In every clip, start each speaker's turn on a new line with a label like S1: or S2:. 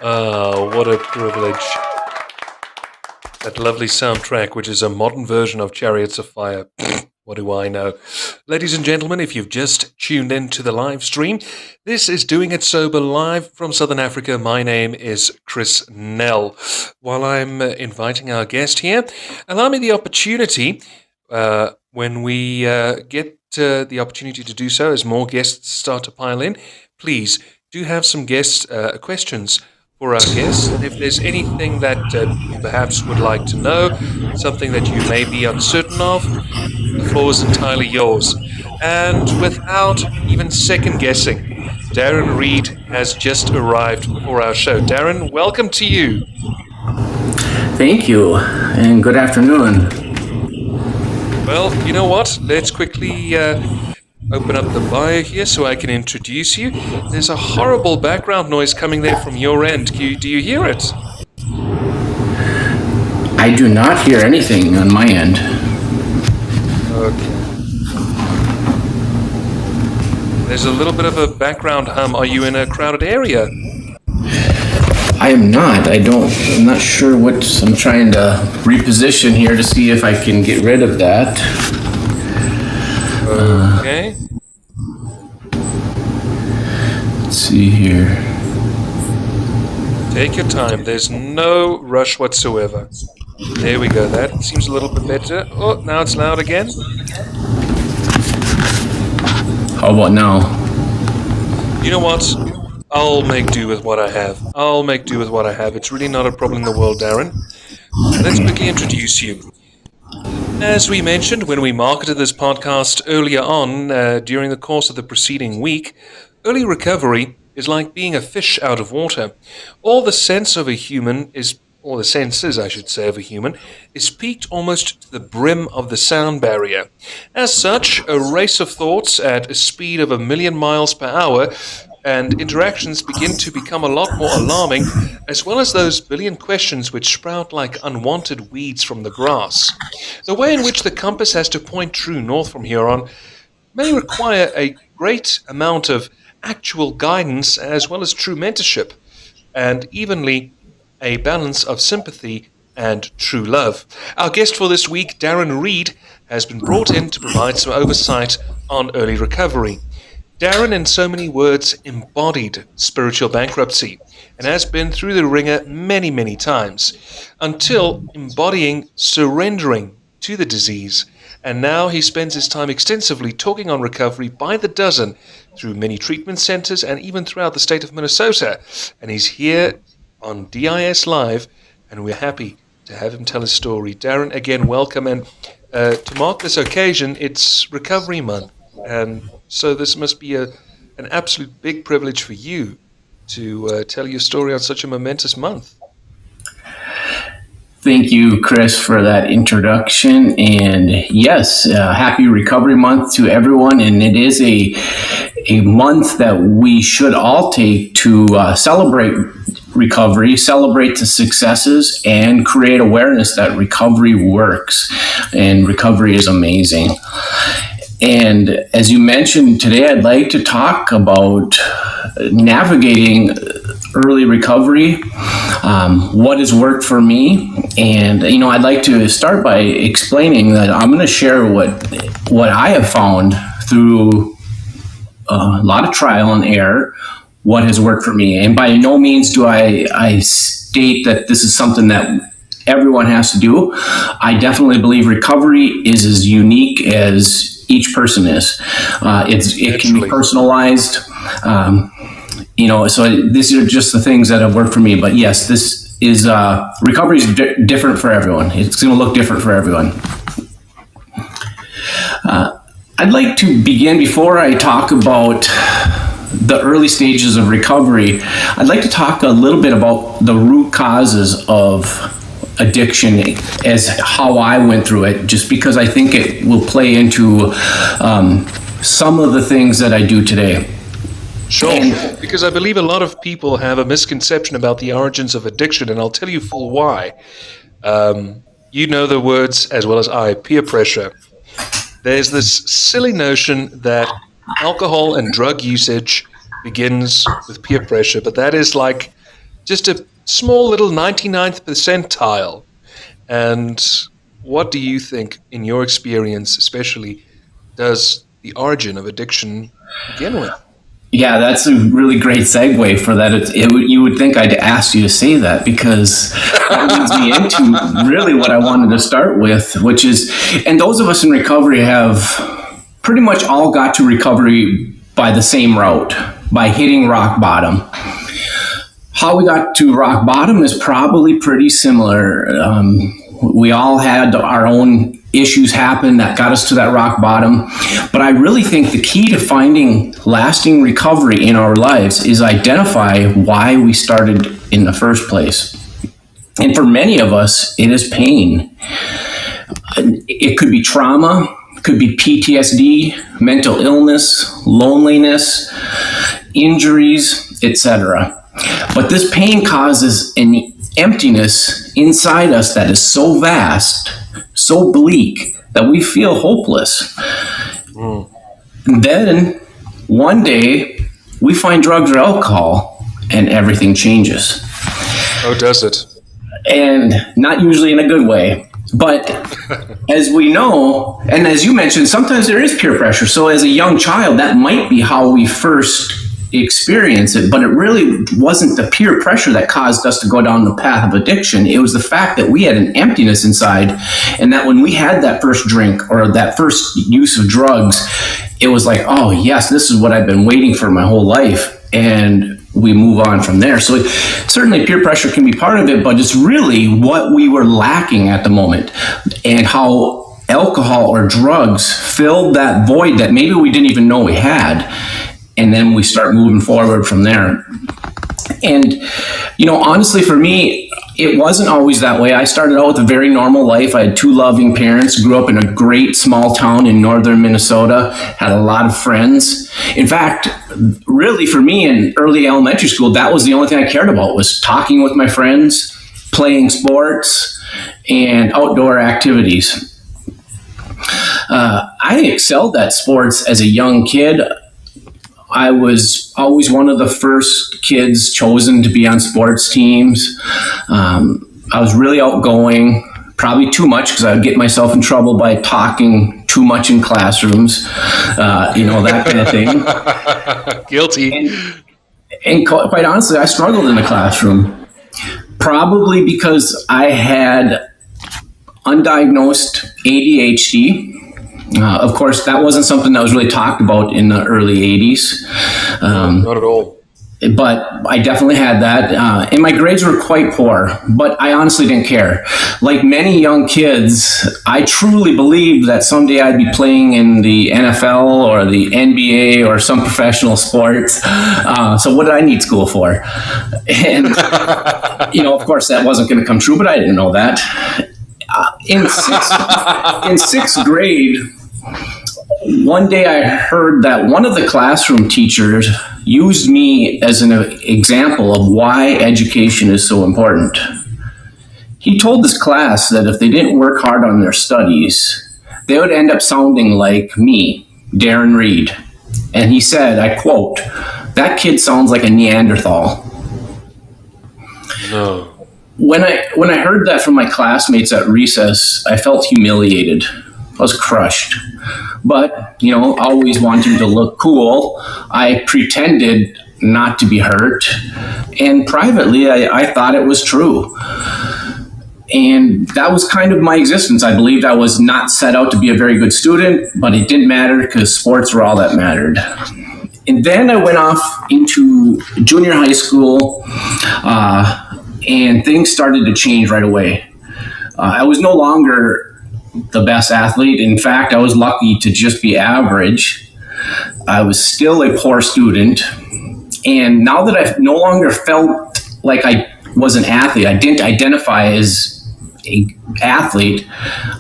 S1: Oh, what a privilege. That lovely soundtrack, which is a modern version of Chariots of Fire. What do I know? Ladies and gentlemen, if you've just tuned in to the live stream, this is Doing It Sober live from Southern Africa. My name is Chris Nell. While I'm inviting our guest here, allow me the opportunity, when we get the opportunity to do so, as more guests start to pile in, please do have some guest questions for our guests. And if there's anything that you perhaps would like to know, something that you may be uncertain of, the floor is entirely yours. And without even second guessing, Dareen Reed has just arrived for our show. Dareen, welcome to you.
S2: Thank you, and good afternoon.
S1: Well, you know what? Let's quickly open up the bio here so I can introduce you. There's a horrible background noise coming there from your end. Do you hear it?
S2: I do not hear anything on my end.
S1: Okay. There's a little bit of a background hum. Are you in a crowded area?
S2: I am not. I'm not sure what. I'm trying to reposition here to see if I can get rid of that.
S1: Okay.
S2: Let's see here.
S1: Take your time. There's no rush whatsoever. There we go. That seems a little bit better. Oh, now it's loud again.
S2: How about now?
S1: You know what? I'll make do with what I have. It's really not a problem in the world, Dareen. Let's quickly introduce you. As we mentioned when we marketed this podcast earlier on, during the course of the preceding week, early recovery is like being a fish out of water. All the senses of a human is peaked almost to the brim of the sound barrier. As such, a race of thoughts at a speed of 1,000,000 miles per hour and interactions begin to become a lot more alarming, as well as those billion questions which sprout like unwanted weeds from the grass. The way in which the compass has to point true north from here on may require a great amount of actual guidance as well as true mentorship, and evenly a balance of sympathy and true love. Our guest for this week, Dareen Reed, has been brought in to provide some oversight on early recovery. Dareen, in so many words, embodied spiritual bankruptcy and has been through the ringer many, many times until embodying surrendering to the disease. And now he spends his time extensively talking on recovery by the dozen through many treatment centers and even throughout the state of Minnesota. And he's here on DIS Live, and we're happy to have him tell his story. Dareen, again, welcome. And to mark this occasion, it's Recovery Month. And so this must be an absolute big privilege for you to tell your story on such a momentous month.
S2: Thank you, Chris, for that introduction. And yes, happy Recovery Month to everyone. And it is a month that we should all take to celebrate recovery, celebrate the successes, and create awareness that recovery works and recovery is amazing. And as you mentioned today, I'd like to talk about navigating early recovery, what has worked for me. And, I'd like to start by explaining that I'm going to share what I have found through a lot of trial and error, what has worked for me. And by no means do I state that this is something that everyone has to do. I definitely believe recovery is as unique as each person is. It can be personalized. So these are just the things that have worked for me. But yes, this is recovery is different for everyone. It's going to look different for everyone. I'd like to begin before I talk about the early stages of recovery. I'd like to talk a little bit about the root causes of addiction as how I went through it, just because I think it will play into some of the things that I do today.
S1: Sure, because I believe a lot of people have a misconception about the origins of addiction, and I'll tell you full why. You know the words as well as I, peer pressure. There's this silly notion that alcohol and drug usage begins with peer pressure, but that is like just a small little 99th percentile. And what do you think, in your experience especially, does the origin of addiction begin with?
S2: Yeah, that's a really great segue for that. You would think I'd ask you to say that, because that leads me into really what I wanted to start with, which is, and those of us in recovery have pretty much all got to recovery by the same route, by hitting rock bottom. How we got to rock bottom is probably pretty similar. We all had our own issues happen that got us to that rock bottom. But I really think the key to finding lasting recovery in our lives is identify why we started in the first place. And for many of us, it is pain. It could be trauma, it could be PTSD, mental illness, loneliness, injuries, etc. But this pain causes an emptiness inside us that is so vast, so bleak, that we feel hopeless. And then one day we find drugs or alcohol and everything changes.
S1: Oh, does it?
S2: And not usually in a good way. But as we know, and as you mentioned, sometimes there is peer pressure. So as a young child, that might be how we first experience it, but it really wasn't the peer pressure that caused us to go down the path of addiction. It was the fact that we had an emptiness inside, and that when we had that first drink or that first use of drugs, it was like, oh yes, this is what I've been waiting for my whole life, and we move on from there. So certainly peer pressure can be part of it, but it's really what we were lacking at the moment, and how alcohol or drugs filled that void that maybe we didn't even know we had. And then we start moving forward from there. And, honestly, for me, it wasn't always that way. I started out with a very normal life. I had two loving parents, grew up in a great small town in northern Minnesota, had a lot of friends. In fact, really for me in early elementary school, that was the only thing I cared about, was talking with my friends, playing sports, and outdoor activities. I excelled at sports as a young kid. I was always one of the first kids chosen to be on sports teams. I was really outgoing, probably too much, because I would get myself in trouble by talking too much in classrooms, that kind of thing.
S1: Guilty.
S2: And quite honestly, I struggled in the classroom, probably because I had undiagnosed ADHD. Of course, that wasn't something that was really talked about in the early 80s.
S1: Not at all.
S2: But I definitely had that. And my grades were quite poor, but I honestly didn't care. Like many young kids, I truly believed that someday I'd be playing in the NFL or the NBA or some professional sports. So what did I need school for? And, of course, that wasn't going to come true, but I didn't know that. In sixth grade, one day I heard that one of the classroom teachers used me as an example of why education is so important. He told this class that if they didn't work hard on their studies, they would end up sounding like me, Dareen Reed. And he said, I quote, "That kid sounds like a Neanderthal."
S1: No.
S2: When I heard that from my classmates at recess, I felt humiliated. I was crushed. But, always wanting to look cool, I pretended not to be hurt. And privately, I thought it was true. And that was kind of my existence. I believed I was not set out to be a very good student, but it didn't matter because sports were all that mattered. And then I went off into junior high school, and things started to change right away. I was no longer the best athlete. In fact, I was lucky to just be average. I was still a poor student. And now that I no longer felt like I was an athlete, I didn't identify as an athlete,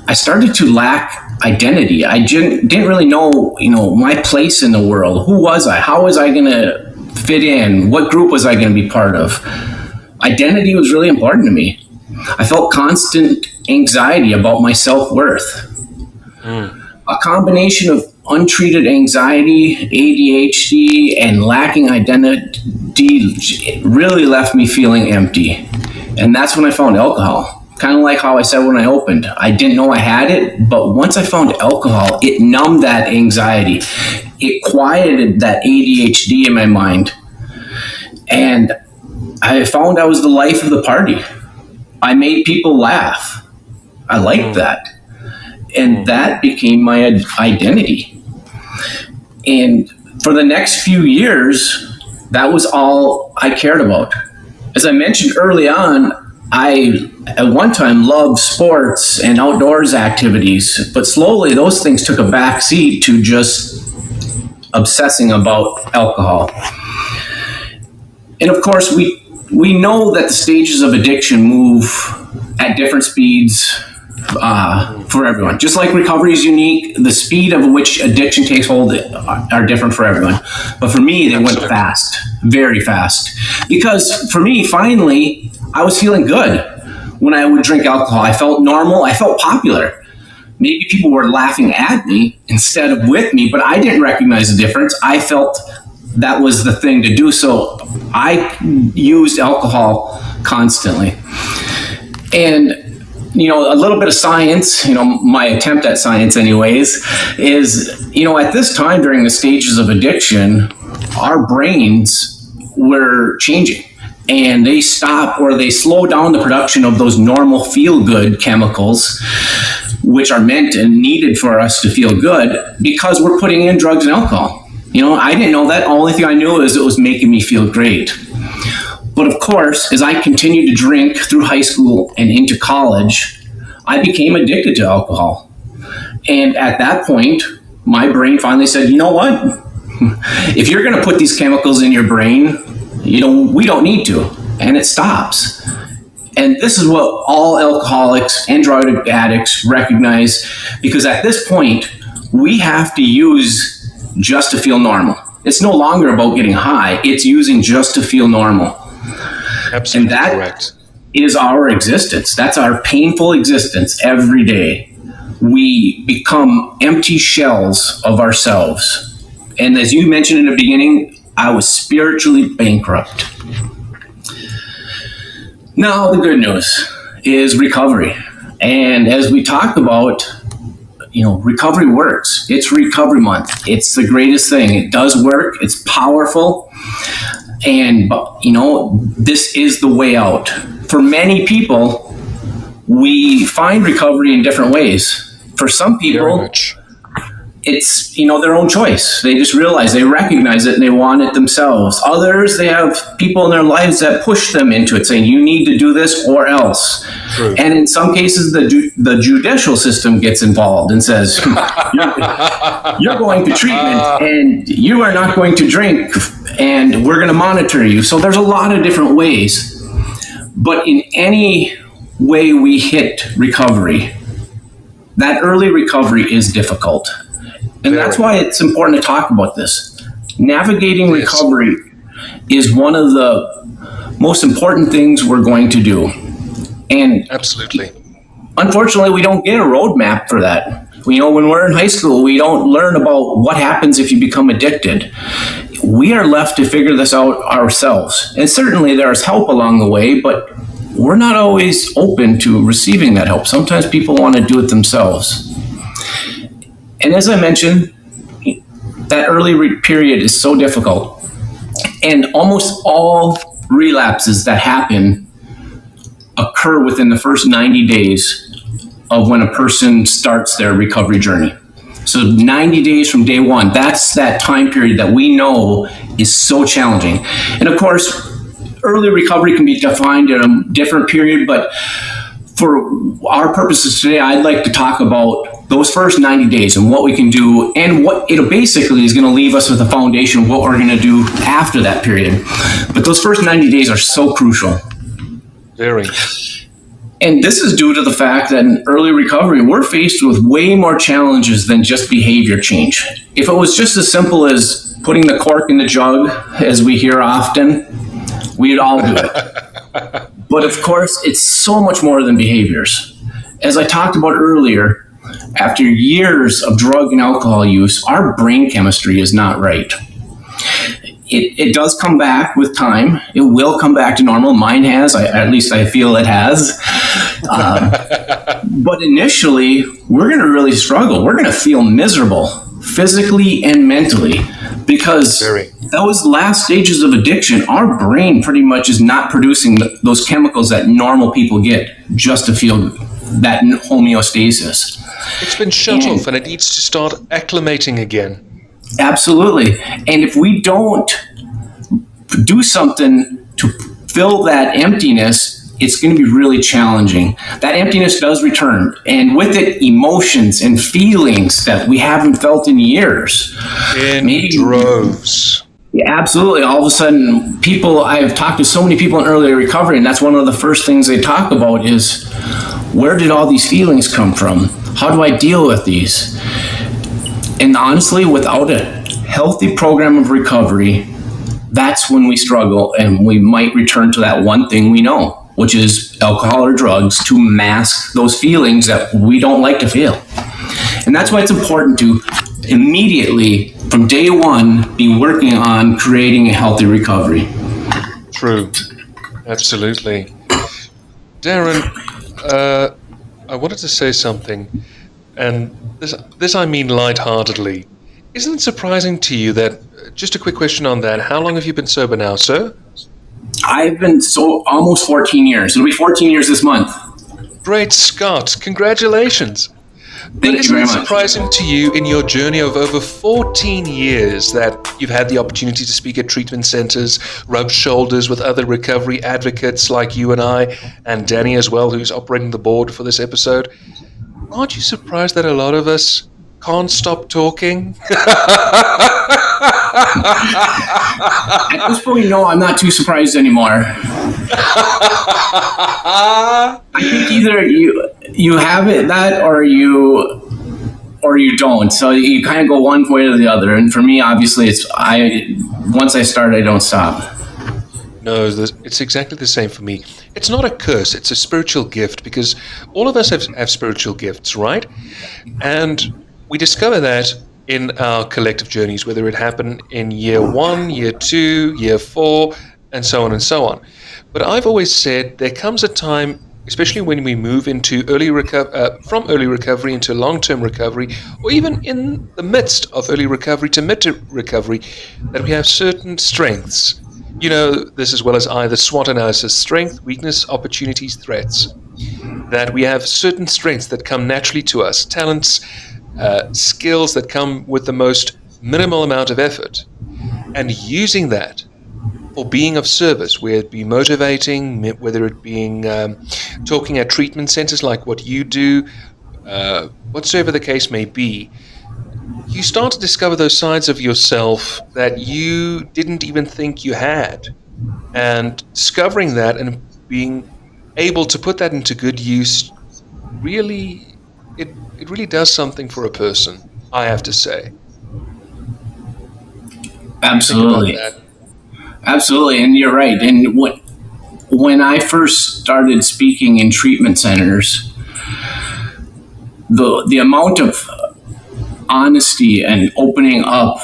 S2: I started to lack identity. I didn't really know, my place in the world. Who was I? How was I going to fit in? What group was I going to be part of? Identity was really important to me. I felt constant anxiety about my self-worth. A combination of untreated anxiety, ADHD, and lacking it really left me feeling empty. And that's when I found alcohol. Kind of like how I said when I opened. I didn't know I had it, but once I found alcohol, it numbed that anxiety. It quieted that ADHD in my mind. And I found I was the life of the party. I made people laugh. I liked that. And that became my identity. And for the next few years, that was all I cared about. As I mentioned early on, I, at one time, loved sports and outdoors activities, but slowly those things took a back seat to just obsessing about alcohol. And of course, we know that the stages of addiction move at different speeds for everyone. Just like recovery is unique, the speed of which addiction takes hold are different for everyone. But for me, they went fast, very fast. Because for me, finally, I was feeling good when I would drink alcohol. I felt normal. I felt popular. Maybe people were laughing at me instead of with me, but I didn't recognize the difference. I felt that was the thing to do. So I used alcohol constantly. And, a little bit of science, my attempt at science anyways, is, at this time during the stages of addiction, our brains were changing. And they stop or they slow down the production of those normal feel-good chemicals, which are meant and needed for us to feel good, because we're putting in drugs and alcohol. I didn't know that. The only thing I knew is it was making me feel great. But of course, as I continued to drink through high school and into college, I became addicted to alcohol. And at that point, my brain finally said, you know what? If you're going to put these chemicals in your brain, we don't need to. And it stops. And this is what all alcoholics and drug addicts recognize, because at this point, we have to use just to feel normal. It's no longer about getting high. It's using just to feel normal.
S1: Absolutely
S2: and that
S1: correct.
S2: Is our existence. That's our painful existence every day. We become empty shells of ourselves. And as you mentioned in the beginning, I was spiritually bankrupt. Now, the good news is recovery. And as we talked about, recovery works. It's recovery month. It's the greatest thing. It does work. It's powerful. And, this is the way out. For many people, we find recovery in different ways. For some people, it's, their own choice. They just realize, they recognize it and they want it themselves. Others, they have people in their lives that push them into it, saying, you need to do this or else. True. And in some cases, the judicial system gets involved and says, you're going to treatment and you are not going to drink and we're going to monitor you. So there's a lot of different ways. But in any way we hit recovery, that early recovery is difficult. And that's why it's important to talk about this. Navigating recovery is one of the most important things we're going to do. And
S1: absolutely.
S2: Unfortunately, we don't get a roadmap for that. When we're in high school, we don't learn about what happens if you become addicted. We are left to figure this out ourselves. And certainly there's help along the way, but we're not always open to receiving that help. Sometimes people want to do it themselves. And as I mentioned, that early period is so difficult. And almost all relapses that happen occur within the first 90 days of when a person starts their recovery journey. So 90 days from day one, that's that time period that we know is so challenging. And of course, early recovery can be defined in a different period, but for our purposes today, I'd like to talk about those first 90 days and what we can do, and what it basically is going to leave us with a foundation of what we're going to do after that period. But those first 90 days are so crucial.
S1: Very.
S2: And this is due to the fact that in early recovery, we're faced with way more challenges than just behavior change. If it was just as simple as putting the cork in the jug, as we hear often, we'd all do it. But of course, it's so much more than behaviors. As I talked about earlier, after years of drug and alcohol use, our brain chemistry is not right. it does come back with time. It will come back to normal. Mine has. At least I feel it has. But initially, we're going to really struggle. We're going to feel miserable, physically and mentally, because those last stages of addiction, our brain pretty much is not producing those chemicals that normal people get just to feel that homeostasis.
S1: It's been shut off, and it needs to start acclimating again.
S2: Absolutely. And if we don't do something to fill that emptiness, it's going to be really challenging. That emptiness does return, and with it, emotions and feelings that we haven't felt in years.
S1: In droves.
S2: Yeah, absolutely. All of a sudden, I've talked to so many people in early recovery, and that's one of the first things they talk about is, where did all these feelings come from? How do I deal with these? And honestly, without a healthy program of recovery, that's when we struggle, and we might return to that one thing we know, which is alcohol or drugs, to mask those feelings that we don't like to feel. And that's why it's important to immediately, from day one, be working on creating a healthy recovery.
S1: True. Absolutely. Darren, I wanted to say something, and this I mean lightheartedly. Isn't it surprising to you that, just a quick question on that, how long have you been sober now, sir?
S2: I've been almost 14 years. It'll be 14 years this month.
S1: Great Scott, congratulations.
S2: Thank you very much.
S1: Isn't it surprising to you in your journey of over 14 years that you've had the opportunity to speak at treatment centers, rub shoulders with other recovery advocates like you and I, and Danny as well, who's operating the board for this episode? Aren't you surprised that a lot of us can't stop talking?
S2: At this point, no, I'm not too surprised anymore. I think either you have it that or you don't. So you kind of go one way or the other. And for me, obviously, once I start, I don't stop.
S1: No, it's exactly the same for me. It's not a curse, it's a spiritual gift, because all of us have spiritual gifts, right? And we discover that in our collective journeys, whether it happened in year 1, year 2, year 4, and so on and so on. But I've always said there comes a time, especially when we move into from early recovery into long-term recovery, or even in the midst of early recovery to mid-recovery, that we have certain strengths. You know this as well as I, the SWOT analysis: strength, weakness, opportunities, threats. That we have certain strengths that come naturally to us, talents, skills that come with the most minimal amount of effort, and using that for being of service, whether it be motivating, whether it being talking at treatment centers like what you do, whatsoever the case may be, you start to discover those sides of yourself that you didn't even think you had. And discovering that and being able to put that into good use, really, it really does something for a person, I have to say.
S2: Absolutely. Absolutely, and you're right. And when I first started speaking in treatment centers, the amount of honesty and opening up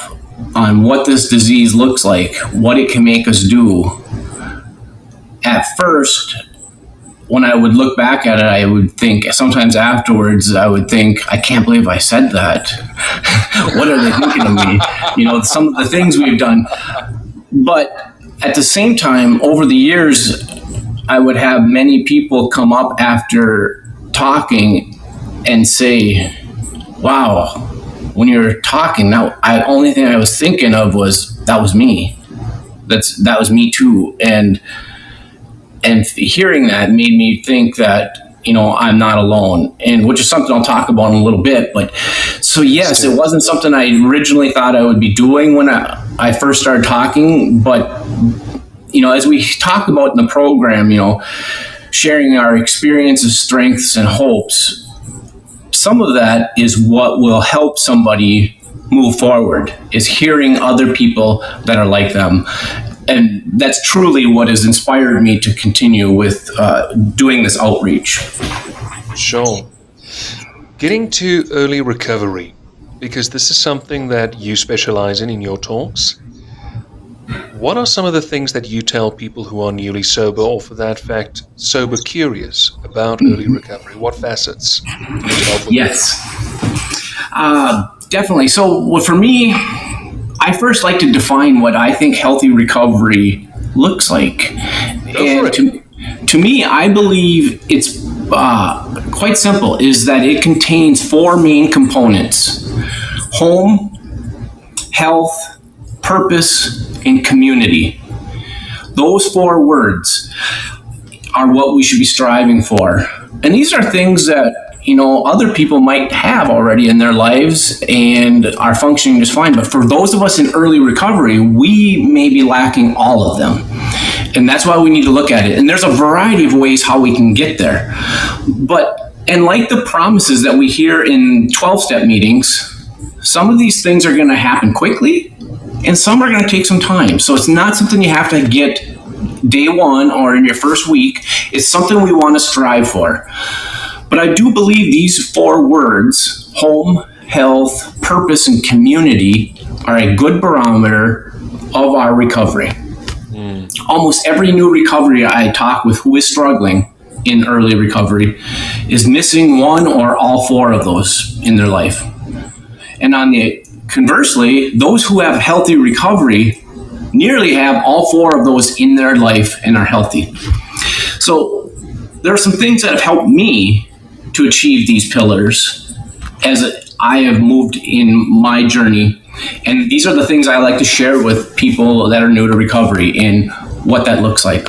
S2: on what this disease looks like, what it can make us do. At first, when I would look back at it, I would think, sometimes afterwards, I would think, I can't believe I said that. What are they thinking of me? Some of the things we've done. But at the same time, over the years, I would have many people come up after talking and say, wow, when you're talking, the only thing I was thinking of was, that was me. That was me too. And hearing that made me think that, I'm not alone, and which is something I'll talk about in a little bit. But so yes, it wasn't something I originally thought I would be doing when I first started talking. But, as we talk about in the program, sharing our experiences, strengths, and hopes, some of that is what will help somebody move forward, is hearing other people that are like them. And that's truly what has inspired me to continue with doing this outreach.
S1: Sure. Getting to early recovery, because this is something that you specialize in your talks. What are some of the things that you tell people who are newly sober, or for that fact, sober curious about early recovery? What facets do you tell them?
S2: Yes, definitely. So for me, I first like to define what I think healthy recovery looks like. And to me, I believe it's quite simple, is that it contains four main components: home, health, purpose, and community. Those four words are what we should be striving for. And these are things that, other people might have already in their lives and are functioning just fine. But for those of us in early recovery, we may be lacking all of them. And that's why we need to look at it. And there's a variety of ways how we can get there. And like the promises that we hear in 12-step meetings, some of these things are going to happen quickly, and some are going to take some time. So it's not something you have to get day one or in your first week. It's something we want to strive for. But I do believe these four words, home, health, purpose, and community, are a good barometer of our recovery. Almost every new recovery I talk with who is struggling in early recovery is missing one or all four of those in their life. And conversely, those who have healthy recovery nearly have all four of those in their life and are healthy. So there are some things that have helped me to achieve these pillars as I have moved in my journey. And these are the things I like to share with people that are new to recovery and what that looks like.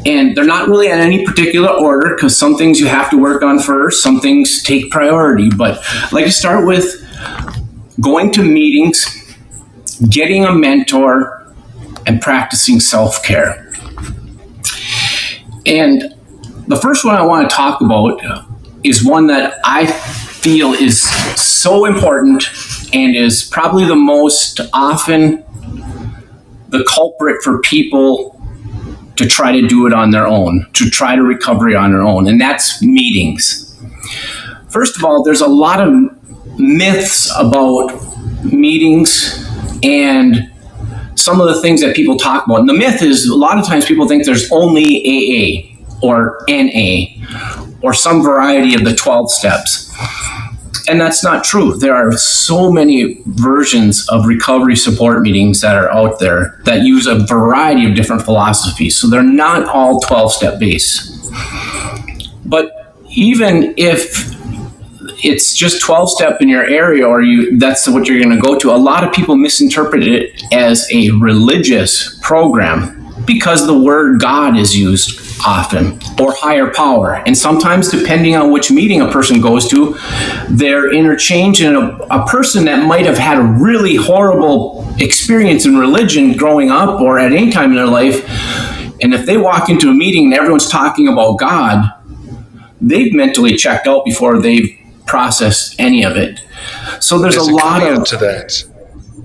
S2: And they're not really in any particular order, because some things you have to work on first, some things take priority. But I'd like to start with going to meetings, getting a mentor, and practicing self-care. And the first one I want to talk about is one that I feel is so important and is probably the most often the culprit for people to try to do it on their own, to try to recovery on their own, and that's meetings. First of all, there's a lot of myths about meetings and some of the things that people talk about. And the myth is, a lot of times people think there's only AA or NA or some variety of the 12 steps. And that's not true. There are so many versions of recovery support meetings that are out there that use a variety of different philosophies. So they're not all 12-step based. But even if it's just 12-step in your area, or that's what you're going to go to, a lot of people misinterpret it as a religious program because the word God is used often, or higher power. And sometimes, depending on which meeting a person goes to, they're interchanging a person that might have had a really horrible experience in religion growing up or at any time in their life. And if they walk into a meeting and everyone's talking about God, they've mentally checked out before they've processed any of it. So there's a lot of
S1: to that.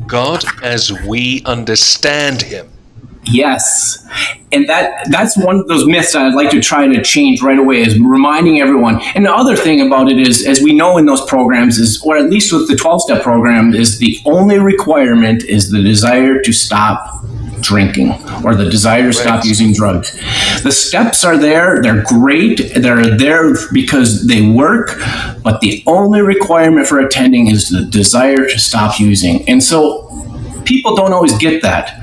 S1: God as we understand him.
S2: Yes. And that's one of those myths that I'd like to try to change right away, is reminding everyone. And the other thing about it is, as we know in those programs is, or at least with the 12-step program, is the only requirement is the desire to stop drinking or the desire to stop using drugs. The steps are there. They're great. They're there because they work. But the only requirement for attending is the desire to stop using. And so people don't always get that.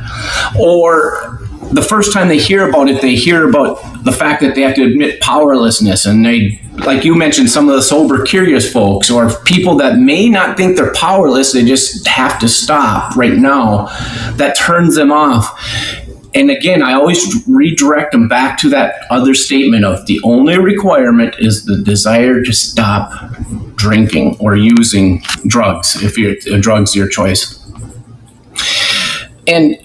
S2: Or the first time they hear about it, they hear about the fact that they have to admit powerlessness. And they, like you mentioned, some of the sober curious folks, or people that may not think they're powerless, they just have to stop right now. That turns them off. And again, I always redirect them back to that other statement of the only requirement is the desire to stop drinking or using drugs, if drugs your choice. And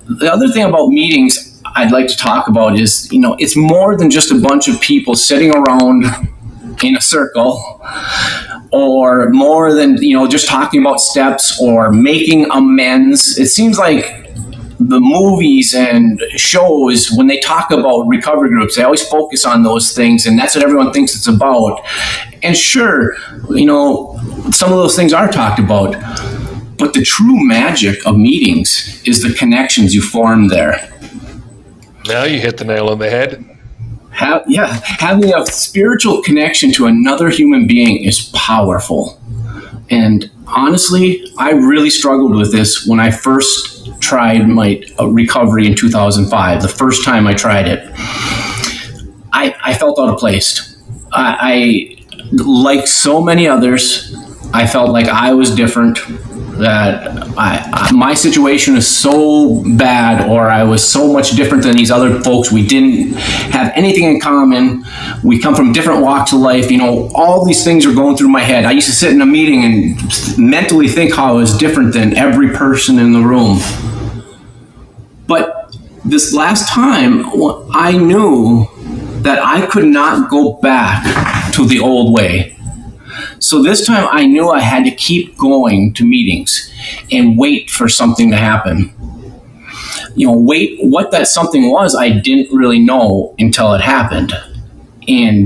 S2: the other thing about meetings I'd like to talk about is, it's more than just a bunch of people sitting around in a circle, or more than, just talking about steps or making amends. It seems like the movies and shows, when they talk about recovery groups, they always focus on those things, and that's what everyone thinks it's about. And sure, some of those things are talked about. But the true magic of meetings is the connections you form there.
S1: Now you hit the nail on the head.
S2: Having a spiritual connection to another human being is powerful. And honestly, I really struggled with this when I first tried my recovery in 2005. The first time I tried it, I felt out of place. I like so many others, I felt like I was different, that my situation is so bad, or I was so much different than these other folks. We didn't have anything in common. We come from different walks of life. All these things are going through my head. I used to sit in a meeting and mentally think how I was different than every person in the room. But this last time, I knew that I could not go back to the old way. So this time I knew I had to keep going to meetings and wait for something to happen. What that something was, I didn't really know until it happened.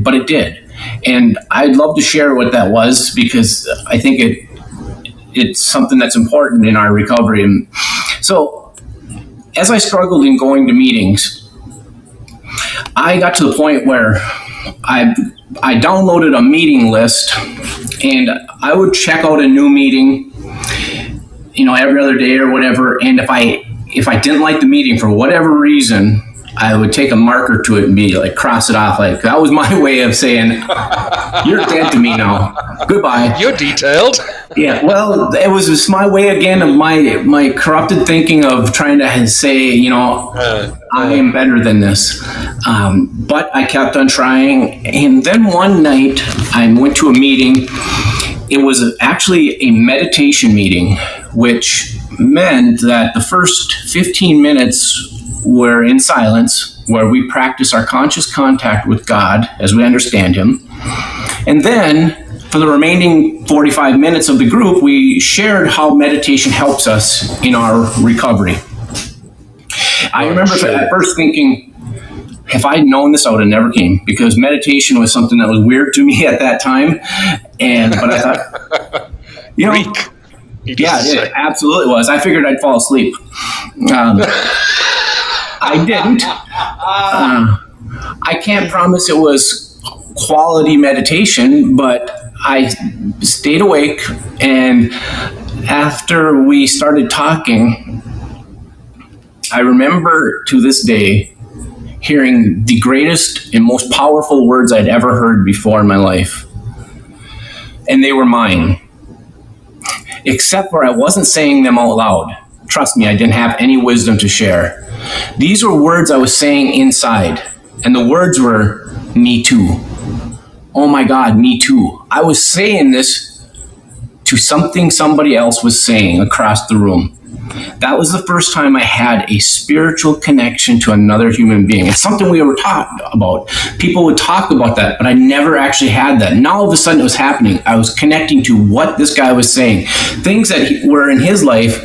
S2: But it did. And I'd love to share what that was, because I think it's something that's important in our recovery. And so as I struggled in going to meetings, I got to the point where I downloaded a meeting list, and I would check out a new meeting, every other day or whatever. And if I didn't like the meeting for whatever reason, I would take a marker to it and be like, cross it off. Like, that was my way of saying, you're dead to me now. Goodbye.
S1: You're detailed.
S2: Yeah, well, it was just my way again of my corrupted thinking of trying to say, I am better than this. But I kept on trying. And then one night I went to a meeting. It was actually a meditation meeting, which meant that the first 15 minutes were in silence, where we practice our conscious contact with God as we understand Him. And then for the remaining 45 minutes of the group, we shared how meditation helps us in our recovery. I remember at first thinking, if I'd known this, I would have never came, because meditation was something that was weird to me at that time. But I thought,
S1: Greek.
S2: Yeah, it absolutely was. I figured I'd fall asleep. I didn't. I can't promise it was quality meditation, but I stayed awake, and after we started talking, I remember to this day hearing the greatest and most powerful words I'd ever heard before in my life. And they were mine. Except for I wasn't saying them out loud. Trust me, I didn't have any wisdom to share. These were words I was saying inside. And the words were, me too. Oh my God, me too. I was saying this to something somebody else was saying across the room. That was the first time I had a spiritual connection to another human being. It's something we were taught about. People would talk about that, but I never actually had that. Now all of a sudden it was happening. I was connecting to what this guy was saying. Things that were in his life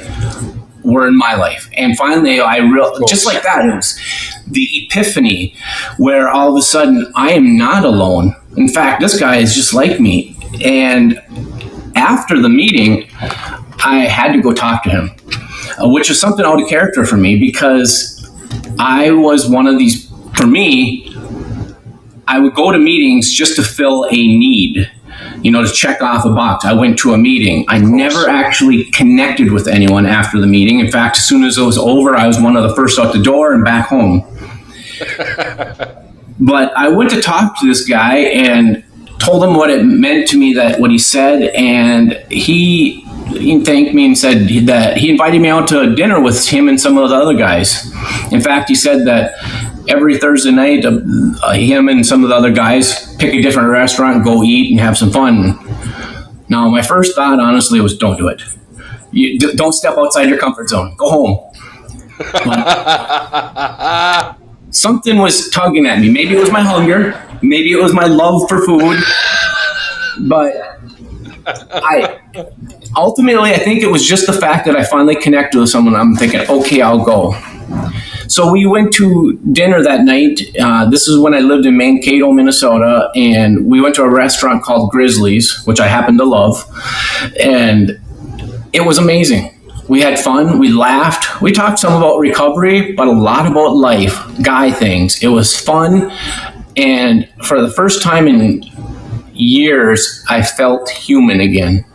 S2: were in my life. And finally I realized, just like that, it was the epiphany, where all of a sudden I am not alone. In fact, this guy is just like me. And after the meeting, I had to go talk to him, which is something out of character for me, because I was one of these, for me, I would go to meetings just to fill a need, to check off a box. I went to a meeting. I never actually connected with anyone after the meeting. In fact, as soon as it was over, I was one of the first out the door and back home. But I went to talk to this guy and told him what it meant to me, that what he said, and he thanked me and said that he invited me out to dinner with him and some of the other guys. In fact, he said that every Thursday night, him and some of the other guys pick a different restaurant and go eat and have some fun. Now, my first thought, honestly, was don't do it. Don't step outside your comfort zone. Go home. But something was tugging at me. Maybe it was my hunger. Maybe it was my love for food. But ultimately, I think it was just the fact that I finally connected with someone. I'm thinking, okay, I'll go. So we went to dinner that night. This is when I lived in Mankato, Minnesota, and we went to a restaurant called Grizzly's, which I happen to love. And It was amazing. We had fun. We laughed. We talked some about recovery, but a lot about life, guy things. It was fun. And for the first time in years, I felt human again.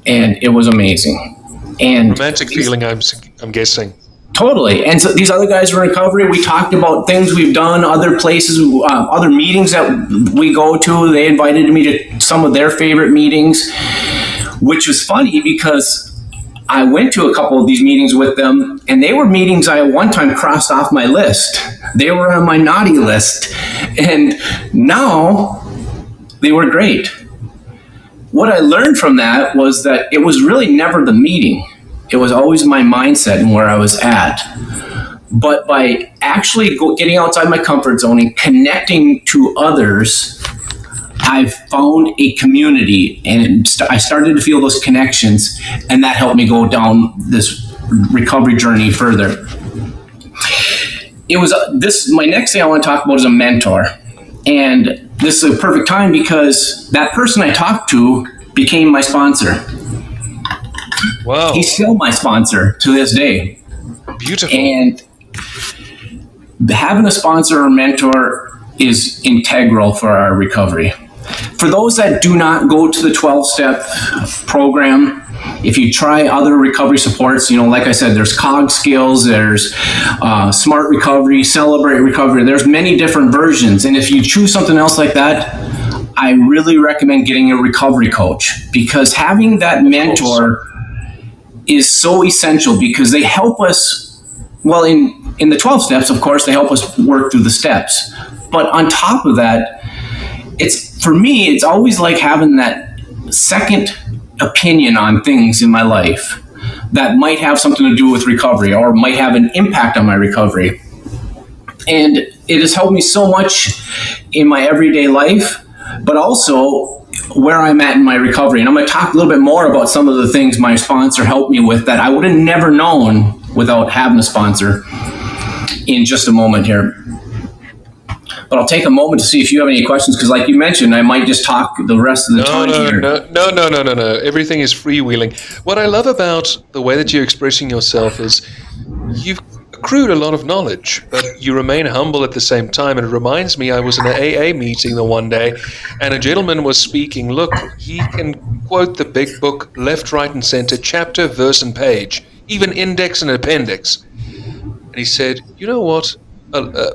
S2: And it was amazing. And
S1: romantic feeling, I'm guessing.
S2: Totally. And so these other guys were in recovery. We talked about things we've done, other places, other meetings that we go to. They invited me to some of their favorite meetings, which was funny because I went to a couple of these meetings with them, and they were meetings I at one time crossed off my list. They were on my naughty list, and now they were great. What I learned from that was that it was really never the meeting. It was always my mindset and where I was at. But by actually getting outside my comfort zone and connecting to others, I've found a community, and I started to feel those connections, and that helped me go down this recovery journey further. It was my next thing I want to talk about is a mentor. And this is a perfect time because that person I talked to became my sponsor.
S1: Wow.
S2: He's still my sponsor to this day.
S1: Beautiful.
S2: And having a sponsor or mentor is integral for our recovery. For those that do not go to the 12-step program, if you try other recovery supports, like I said, there's COG skills, there's Smart Recovery, Celebrate Recovery, there's many different versions. And if you choose something else like that, I really recommend getting a recovery coach, because having that mentor is so essential, because they help us, well, in the 12 steps, of course, they help us work through the steps. But on top of that, for me, it's always like having that second opinion on things in my life that might have something to do with recovery or might have an impact on my recovery. And it has helped me so much in my everyday life, but also where I'm at in my recovery. And I'm going to talk a little bit more about some of the things my sponsor helped me with that I would have never known without having a sponsor in just a moment here. But I'll take a moment to see if you have any questions, because like you mentioned, I might just talk the rest of the time here.
S1: No. Everything is freewheeling. What I love about the way that you're expressing yourself is you've accrued a lot of knowledge, but you remain humble at the same time. And it reminds me, I was in an AA meeting the one day, and a gentleman was speaking. Look, he can quote the big book left, right, and center, chapter, verse, and page, even index and appendix. And he said, you know what?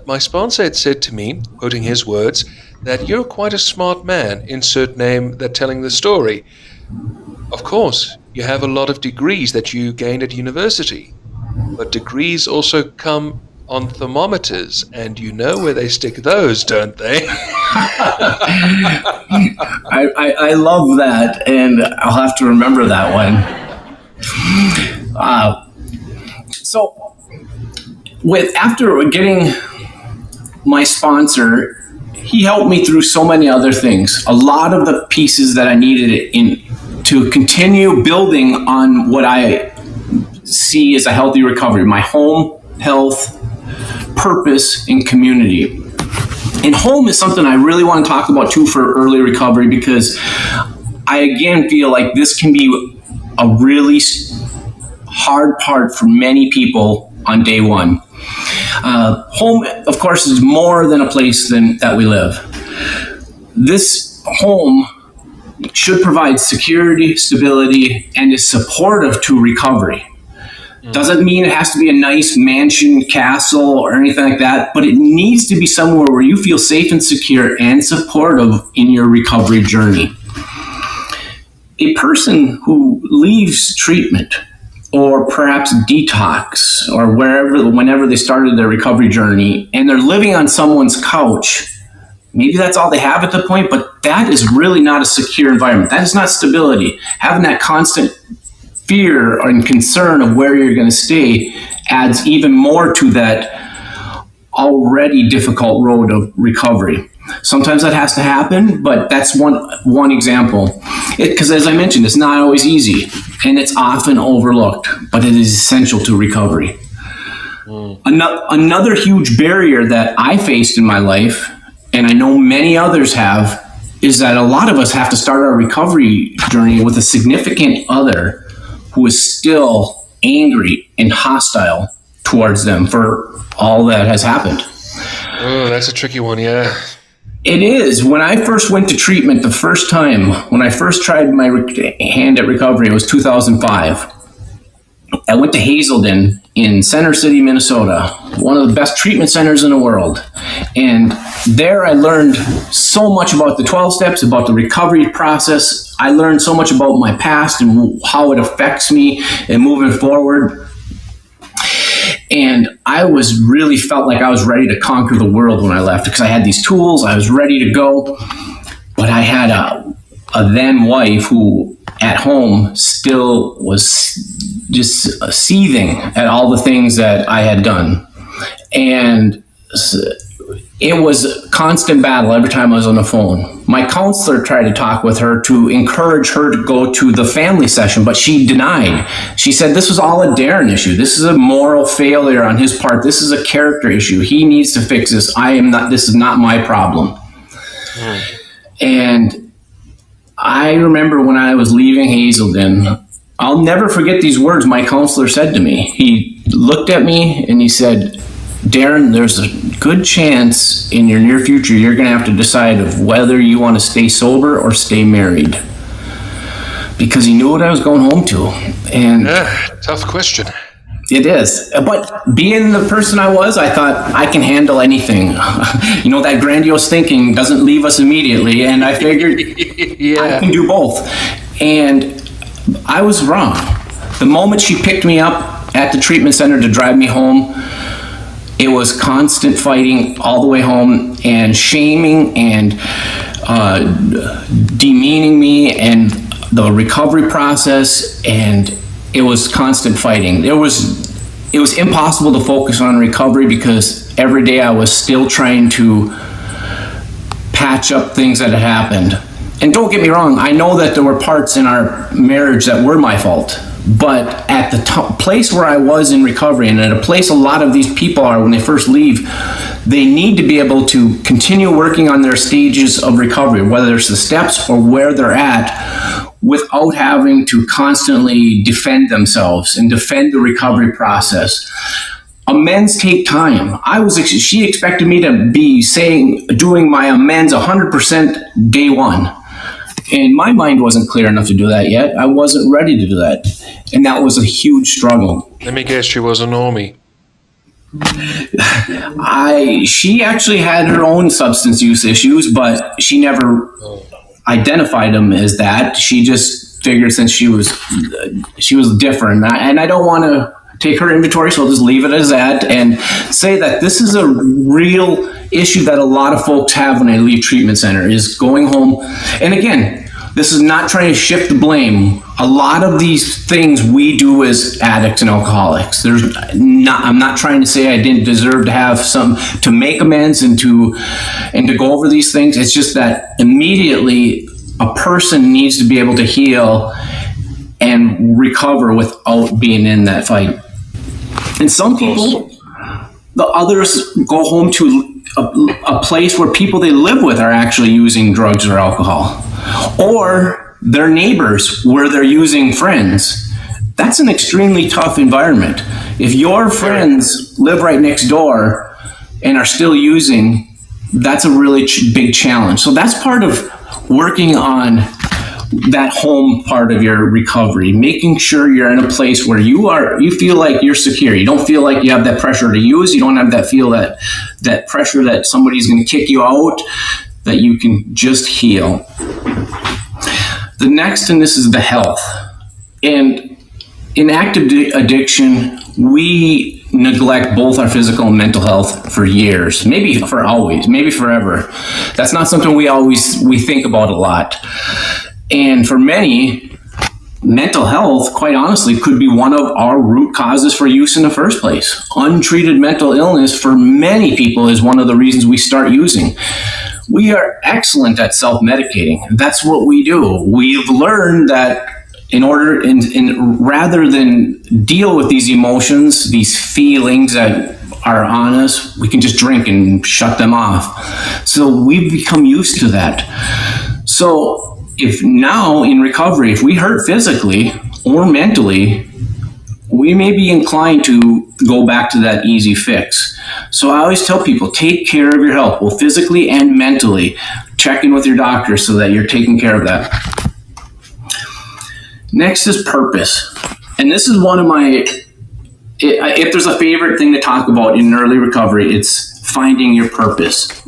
S1: My sponsor had said to me, quoting his words, that you're quite a smart man, insert name that telling the story. Of course, you have a lot of degrees that you gained at university, but degrees also come on thermometers, and you know where they stick those, don't they?
S2: I love that, and I'll have to remember that one. After getting my sponsor, he helped me through so many other things. A lot of the pieces that I needed to continue building on what I see as a healthy recovery: my home, health, purpose, and community. And home is something I really want to talk about too for early recovery, because I again feel like this can be a really hard part for many people on day one. Home, of course, is more than a place that we live. This home should provide security, stability, and is supportive to recovery. Doesn't mean it has to be a nice mansion, castle, or anything like that, but it needs to be somewhere where you feel safe and secure and supportive in your recovery journey. A person who leaves treatment, or perhaps detox, or whenever they started their recovery journey, and they're living on someone's couch, maybe that's all they have at the point, but that is really not a secure environment. That is not stability. Having that constant fear and concern of where you're going to stay adds even more to that already difficult road of recovery. Sometimes that has to happen, but that's one example. Because as I mentioned, it's not always easy, and it's often overlooked, but it is essential to recovery. Another huge barrier that I faced in my life, and I know many others have, is that a lot of us have to start our recovery journey with a significant other who is still angry and hostile towards them for all that has happened.
S1: Oh, that's a tricky one, yeah.
S2: It is. When I first went to treatment the first time, when I first tried my hand at recovery, it was 2005. I went to Hazelden in Center City, Minnesota, one of the best treatment centers in the world. And there I learned so much about the 12 steps, about the recovery process. I learned so much about my past and how it affects me and moving forward. And I really felt like I was ready to conquer the world when I left, because I had these tools, I was ready to go. But I had a then wife who at home still was just seething at all the things that I had done. And it was a constant battle every time I was on the phone. My counselor tried to talk with her to encourage her to go to the family session, but she denied. She said this was all a Darren issue. This is a moral failure on his part. This is a character issue. He needs to fix this. This is not my problem. And I remember when I was leaving Hazelden, I'll never forget these words my counselor said to me. He looked at me and he said, Darren, there's a good chance in your near future you're going to have to decide of whether you want to stay sober or stay married. Because he knew what I was going home to. And
S1: tough question.
S2: It is. But being the person I was, I thought I can handle anything. That grandiose thinking doesn't leave us immediately. And I figured I can do both. And I was wrong. The moment she picked me up at the treatment center to drive me home, it was constant fighting all the way home and shaming and demeaning me and the recovery process, and it was constant fighting. It was impossible to focus on recovery because every day I was still trying to patch up things that had happened. And don't get me wrong, I know that there were parts in our marriage that were my fault. But at the place where I was in recovery, and at a place a lot of these people are when they first leave, they need to be able to continue working on their stages of recovery, whether it's the steps or where they're at, without having to constantly defend themselves and defend the recovery process. Amends take time. She expected me to be doing my amends 100% day one. And my mind wasn't clear enough to do that yet. I wasn't ready to do that. And that was a huge struggle.
S1: Let me guess, she was a normie.
S2: She actually had her own substance use issues, but she never identified them as that. She just figured since she was different. And I don't want to take her inventory, so I'll just leave it as that and say that this is a real issue that a lot of folks have when they leave treatment center, is going home. And again, this is not trying to shift the blame. A lot of these things we do as addicts and alcoholics. I'm not trying to say I didn't deserve to have some to make amends and to go over these things. It's just that immediately a person needs to be able to heal and recover without being in that fight. And some people, the others go home to a place where people they live with are actually using drugs or alcohol, or their neighbors where they're using friends. That's an extremely tough environment. If your friends live right next door and are still using, that's a really big challenge. So that's part of working on that home part of your recovery, making sure you're in a place where you feel like you're secure. You don't feel like you have that pressure to use. You don't have that pressure that somebody's going to kick you out, that you can just heal. The next, and this is the health. And in active addiction, we neglect both our physical and mental health for years, maybe for always, maybe forever. That's not something we think about a lot. And for many, mental health, quite honestly, could be one of our root causes for use in the first place. Untreated mental illness for many people is one of the reasons we start using. We are excellent at self-medicating. That's what we do. We've learned that rather than deal with these emotions, these feelings that are on us, we can just drink and shut them off. So we've become used to that. So if now in recovery, if we hurt physically, or mentally, we may be inclined to go back to that easy fix. So I always tell people, take care of your health, both physically and mentally. Check in with your doctor so that you're taking care of that. Next is purpose. And this is one of my, if there's a favorite thing to talk about in early recovery, it's finding your purpose.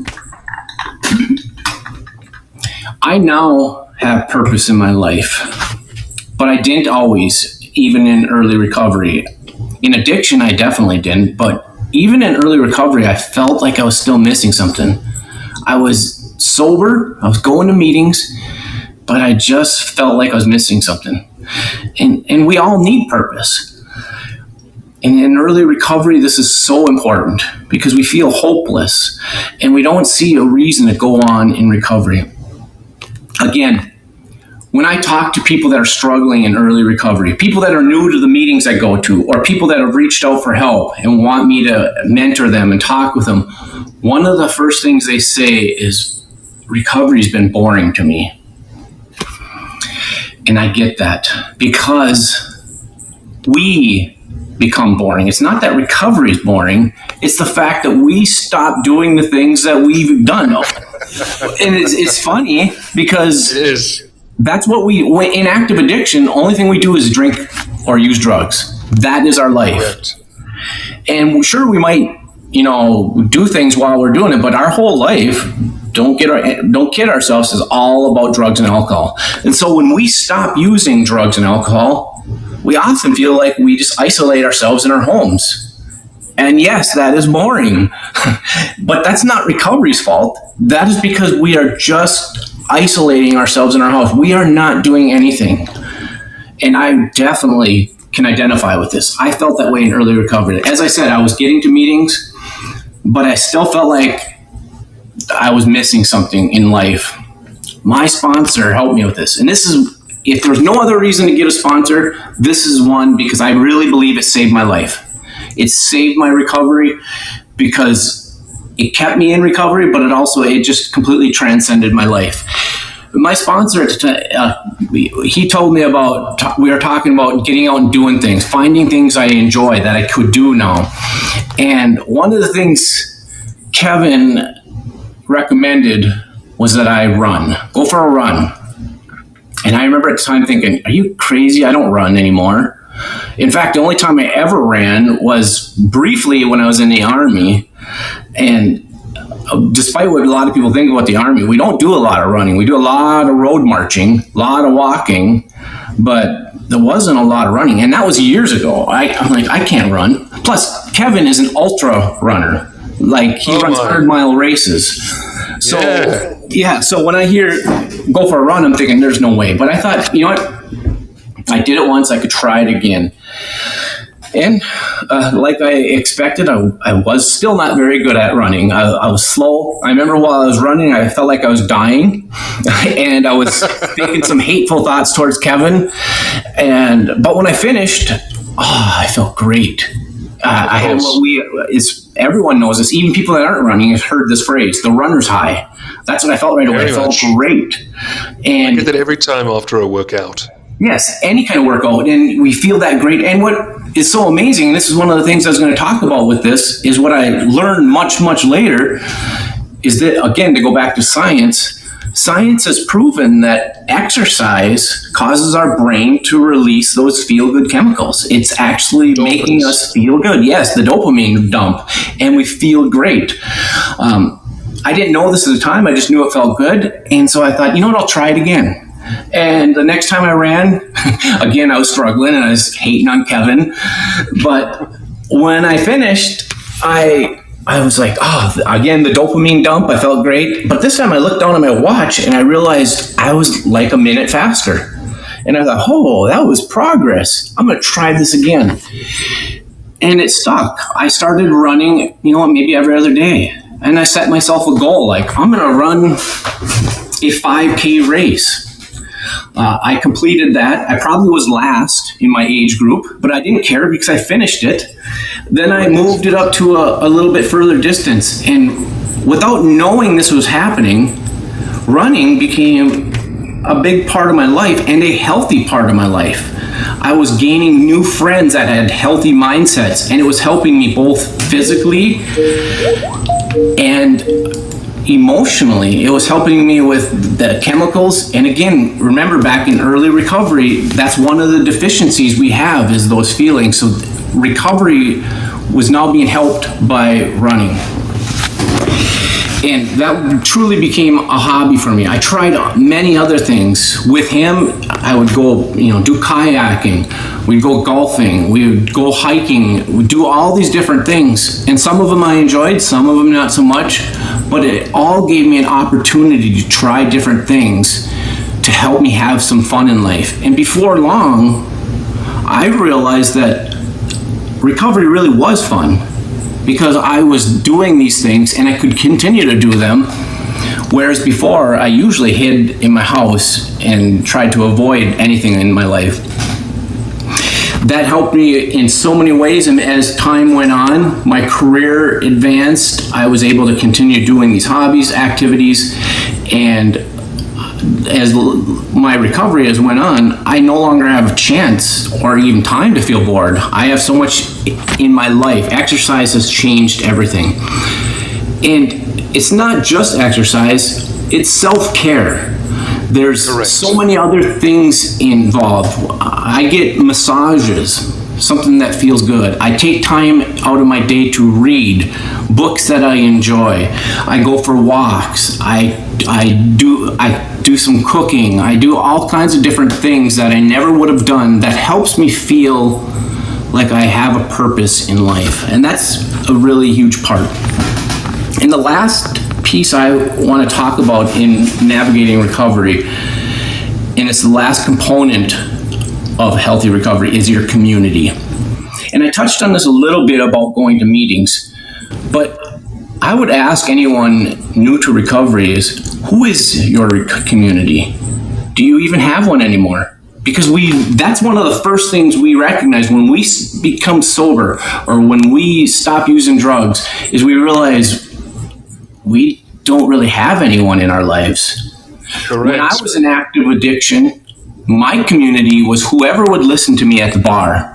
S2: I now have purpose in my life, but I didn't always. Even in early recovery. In addiction, I definitely didn't, but even in early recovery, I felt like I was still missing something. I was sober, I was going to meetings, but I just felt like I was missing something. And we all need purpose. And in early recovery, this is so important because we feel hopeless and we don't see a reason to go on in recovery. Again, when I talk to people that are struggling in early recovery, people that are new to the meetings I go to, or people that have reached out for help and want me to mentor them and talk with them, one of the first things they say is, recovery's been boring to me. And I get that because we become boring. It's not that recovery is boring. It's the fact that we stop doing the things that we've done. And it's funny because
S1: It is.
S2: that's what in active addiction, the only thing we do is drink or use drugs. That is our life.
S1: Correct.
S2: And sure, we might, do things while we're doing it, but our whole life, don't kid ourselves, is all about drugs and alcohol. And so when we stop using drugs and alcohol, we often feel like we just isolate ourselves in our homes. And yes, that is boring, but that's not recovery's fault. That is because we are just isolating ourselves in our house. We are not doing anything. And I definitely can identify with this. I felt that way in early recovery. As I said, I was getting to meetings, but I still felt like I was missing something in life. My sponsor helped me with this. And this is, if there's no other reason to get a sponsor, this is one because I really believe it saved my life. It saved my recovery because it kept me in recovery, but it just completely transcended my life. My sponsor, he told me we were talking about getting out and doing things, finding things I enjoy that I could do now. And one of the things Kevin recommended was that I go for a run. And I remember at the time thinking, are you crazy? I don't run anymore. In fact, the only time I ever ran was briefly when I was in the Army. And despite what a lot of people think about the Army, we don't do a lot of running. We do a lot of road marching, a lot of walking, but there wasn't a lot of running. And that was years ago. I'm like, I can't run. Plus, Kevin is an ultra runner. Like, he runs 100-mile races. So, so when I hear go for a run, I'm thinking there's no way. But I thought, you know what? I did it once, I could try it again. And like I expected, I was still not very good at running. I was slow. I remember while I was running, I felt like I was dying. And I was thinking some hateful thoughts towards Kevin. But when I finished, I felt great. I had everyone knows this. Even people that aren't running have heard this phrase, the runner's high. That's what I felt right away. I felt great. And
S1: I get that every time after a workout.
S2: Yes, any kind of workout, and we feel that great. And what is so amazing, and this is one of the things I was going to talk about with this, is what I learned much, much later, is that, again, to go back to science has proven that exercise causes our brain to release those feel-good chemicals. It's actually making us feel good. Yes, the dopamine dump, and we feel great. I didn't know this at the time. I just knew it felt good. And so I thought, you know what, I'll try it again. And the next time I ran, again, I was struggling and I was hating on Kevin. But when I finished, I was like, again, the dopamine dump, I felt great. But this time I looked down at my watch and I realized I was like a minute faster. And I thought, that was progress. I'm going to try this again. And it stuck. I started running, maybe every other day. And I set myself a goal, like, I'm going to run a 5K race. I completed that. I probably was last in my age group, but I didn't care because I finished it. Then I moved it up to a little bit further distance. And without knowing this was happening, running became a big part of my life and a healthy part of my life. I was gaining new friends that had healthy mindsets, and it was helping me both physically and emotionally. It was helping me with the chemicals. And again, remember, back in early recovery, that's one of the deficiencies we have, is those feelings. So recovery was now being helped by running. And that truly became a hobby for me. I tried many other things. With him, I would go, do kayaking, we'd go golfing, we would go hiking, we'd do all these different things. And some of them I enjoyed, some of them not so much, but it all gave me an opportunity to try different things to help me have some fun in life. And before long, I realized that recovery really was fun, because I was doing these things and I could continue to do them. Whereas before, I usually hid in my house and tried to avoid anything in my life. That helped me in so many ways, and as time went on, my career advanced. I was able to continue doing these hobbies, activities, and as my recovery has went on, I no longer have a chance or even time to feel bored. I have so much in my life. Exercise has changed everything. And it's not just exercise, it's self-care. There's
S1: Correct.
S2: So many other things involved. I get massages, something that feels good. I take time out of my day to read books that I enjoy. I go for walks. I do some cooking. I do all kinds of different things that I never would have done that helps me feel like I have a purpose in life. And that's a really huge part. And the last piece I want to talk about in navigating recovery, and it's the last component of healthy recovery, is your community. And I touched on this a little bit about going to meetings, but I would ask anyone new to recovery is, who is your community? Do you even have one anymore? Because that's one of the first things we recognize when we become sober or when we stop using drugs, is we realize we don't really have anyone in our lives.
S1: Correct.
S2: When I was in active addiction, my community was whoever would listen to me at the bar.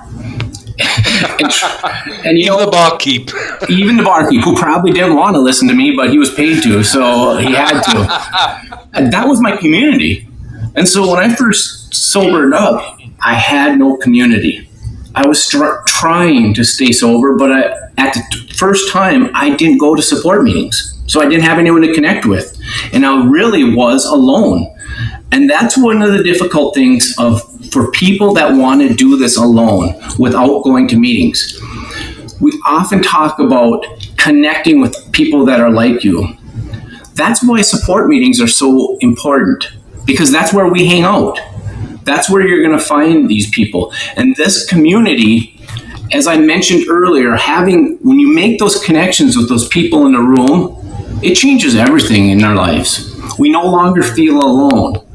S2: and
S1: Even the barkeep.
S2: Even the barkeep, who probably didn't want to listen to me, but he was paid to, so he had to. And that was my community. And so when I first sobered up, I had no community. I was trying to stay sober, but at the first time, I didn't go to support meetings. So I didn't have anyone to connect with. And I really was alone. And that's one of the difficult things for people that want to do this alone without going to meetings. We often talk about connecting with people that are like you. That's why support meetings are so important, because that's where we hang out. That's where you're going to find these people. And this community, as I mentioned earlier, when you make those connections with those people in the room, it changes everything in our lives. We no longer feel alone.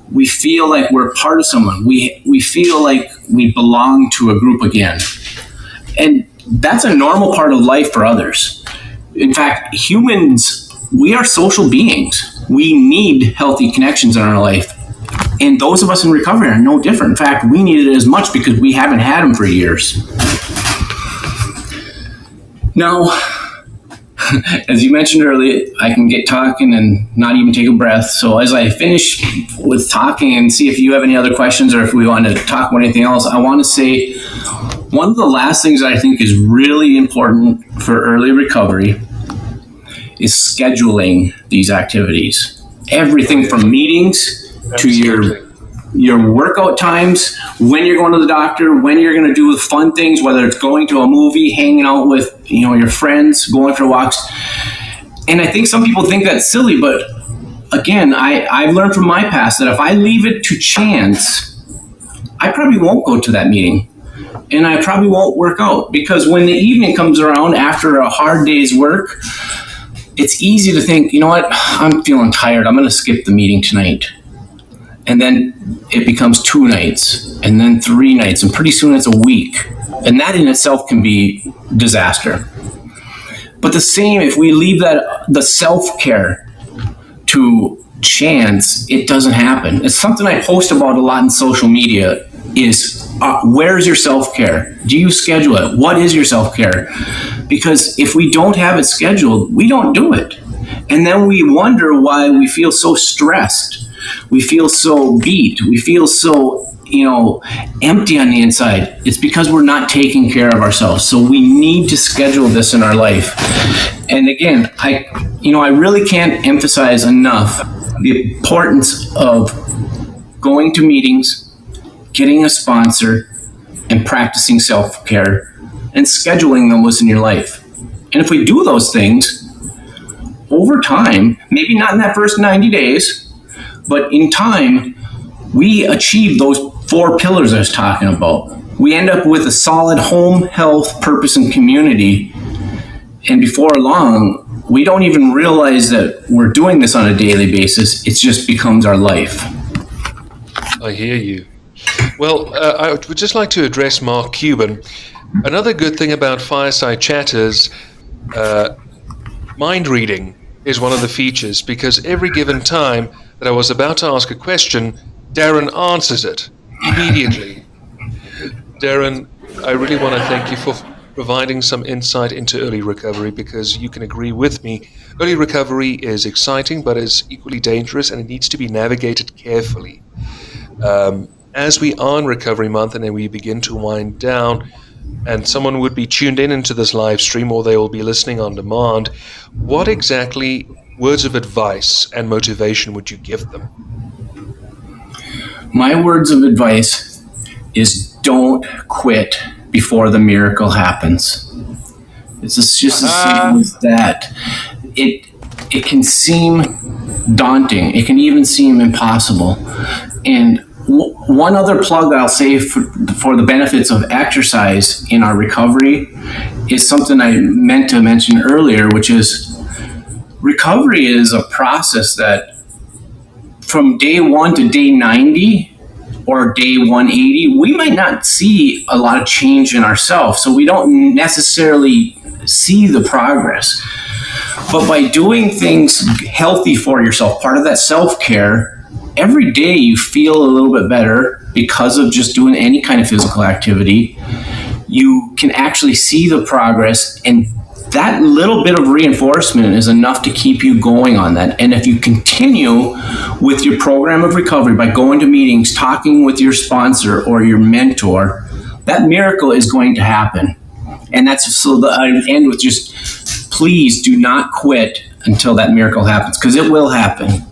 S2: We feel like we're part of someone. We feel like we belong to a group again. And that's a normal part of life for others. In fact, humans, we are social beings. We need healthy connections in our life. And those of us in recovery are no different. In fact, we need it as much because we haven't had them for years. Now, as you mentioned earlier, I can get talking and not even take a breath. So as I finish with talking and see if you have any other questions or if we want to talk about anything else, I want to say one of the last things that I think is really important for early recovery is scheduling these activities. Everything from meetings to your workout times, when you're going to the doctor, when you're going to do fun things, whether it's going to a movie, hanging out with your friends, going for walks. And I think some people think that's silly, but again, I've learned from my past that if I leave it to chance, I probably won't go to that meeting. And I probably won't work out, because when the evening comes around after a hard day's work, it's easy to think, you know what, I'm feeling tired, I'm going to skip the meeting tonight. And then it becomes 2 nights, and then 3 nights, and pretty soon it's a week. And that in itself can be disaster. But the same, if we leave the self-care to chance, it doesn't happen. It's something I post about a lot in social media. is where's your self-care? Do you schedule it? What is your self-care? Because if we don't have it scheduled, we don't do it. And then we wonder why we feel so stressed. We feel so beat. We feel so, empty on the inside. It's because we're not taking care of ourselves. So we need to schedule this in our life. And again, I really can't emphasize enough the importance of going to meetings, getting a sponsor, and practicing self-care and scheduling those in your life. And if we do those things over time, maybe not in that first 90 days, but in time, we achieve those 4 pillars I was talking about. We end up with a solid home, health, purpose, and community. And before long, we don't even realize that we're doing this on a daily basis. It just becomes our life.
S1: I hear you. Well, I would just like to address Mark Cuban. Another good thing about Fireside Chat is mind reading is one of the features, because every given time that I was about to ask a question, Darren answers it immediately. Darren, I really want to thank you for providing some insight into early recovery, because you can agree with me, early recovery is exciting but is equally dangerous, and it needs to be navigated carefully. As we are in Recovery Month and then we begin to wind down, and someone would be tuned in into this live stream, or they will be listening on demand, what exactly words of advice and motivation would you give them?
S2: My words of advice is don't quit before the miracle happens. It's just as simple as that. It can seem daunting. It can even seem impossible. And one other plug that I'll say for the benefits of exercise in our recovery is something I meant to mention earlier, which is recovery is a process that from day 1 to day 90 or day 180, we might not see a lot of change in ourselves. So we don't necessarily see the progress. But by doing things healthy for yourself, part of that self-care, every day you feel a little bit better because of just doing any kind of physical activity. You can actually see the progress, and that little bit of reinforcement is enough to keep you going on that. And if you continue with your program of recovery by going to meetings, talking with your sponsor or your mentor, that miracle is going to happen. And that's so I end with just, please do not quit until that miracle happens, because it will happen.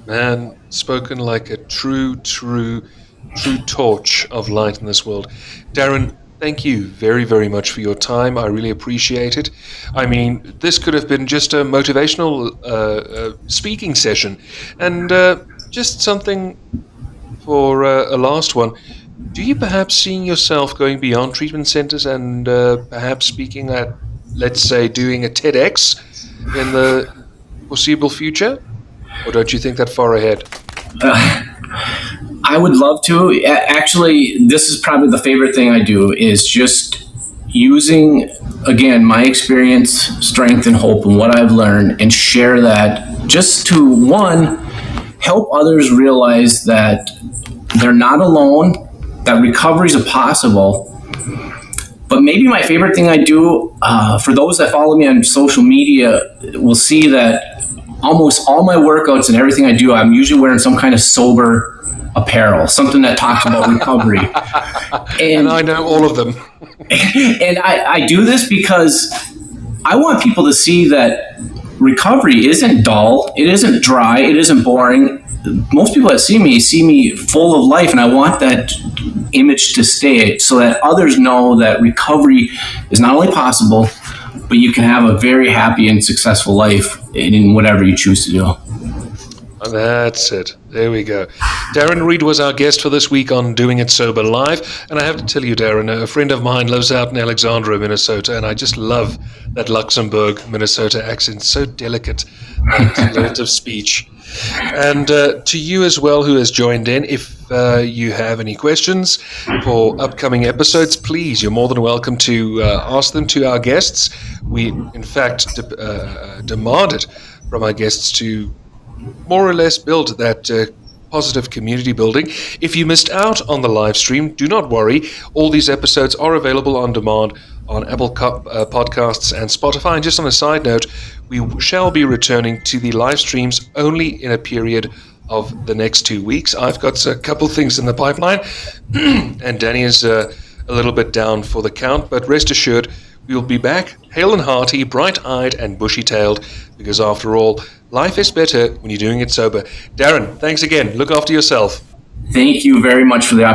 S1: Man, spoken like a true torch of light in this world. Darren, thank you very, very much for your time. I really appreciate it. I mean, this could have been just a motivational speaking session. And just something for a last one. Do you perhaps see yourself going beyond treatment centers and perhaps speaking at, let's say, doing a TEDx in the foreseeable future? Or don't you think that far ahead?
S2: I would love to. Actually, this is probably the favorite thing I do, is just using, again, my experience, strength, and hope, and what I've learned, and share that just to, one, help others realize that they're not alone, that recovery is possible. But maybe my favorite thing I do, for those that follow me on social media, will see that almost all my workouts and everything I do, I'm usually wearing some kind of sober apparel, something that talks about recovery.
S1: And I know all of them.
S2: And I do this because I want people to see that recovery isn't dull, it isn't dry, it isn't boring. Most people that see me full of life, and I want that image to stay so that others know that recovery is not only possible, but you can have a very happy and successful life in whatever you choose to do.
S1: That's it. There we go. Dareen Reed was our guest for this week on Doing It Sober Live. And I have to tell you, Darren, a friend of mine lives out in Alexandria, Minnesota, and I just love that Luxembourg, Minnesota accent. So delicate, that relative speech. And to you as well, who has joined in, if you have any questions for upcoming episodes, please, you're more than welcome to ask them to our guests. We, in fact, demanded from our guests to more or less build that positive community building. If you missed out on the live stream, do not worry. All these episodes are available on demand on Apple Podcasts and Spotify. And just on a side note, we shall be returning to the live streams only in a period of the next 2 weeks. I've got a couple things in the pipeline, and Danny is a little bit down for the count, but rest assured, we'll be back, hale and hearty, bright-eyed and bushy-tailed, because after all, life is better when you're doing it sober. Darren, thanks again. Look after yourself.
S2: Thank you very much for the opportunity.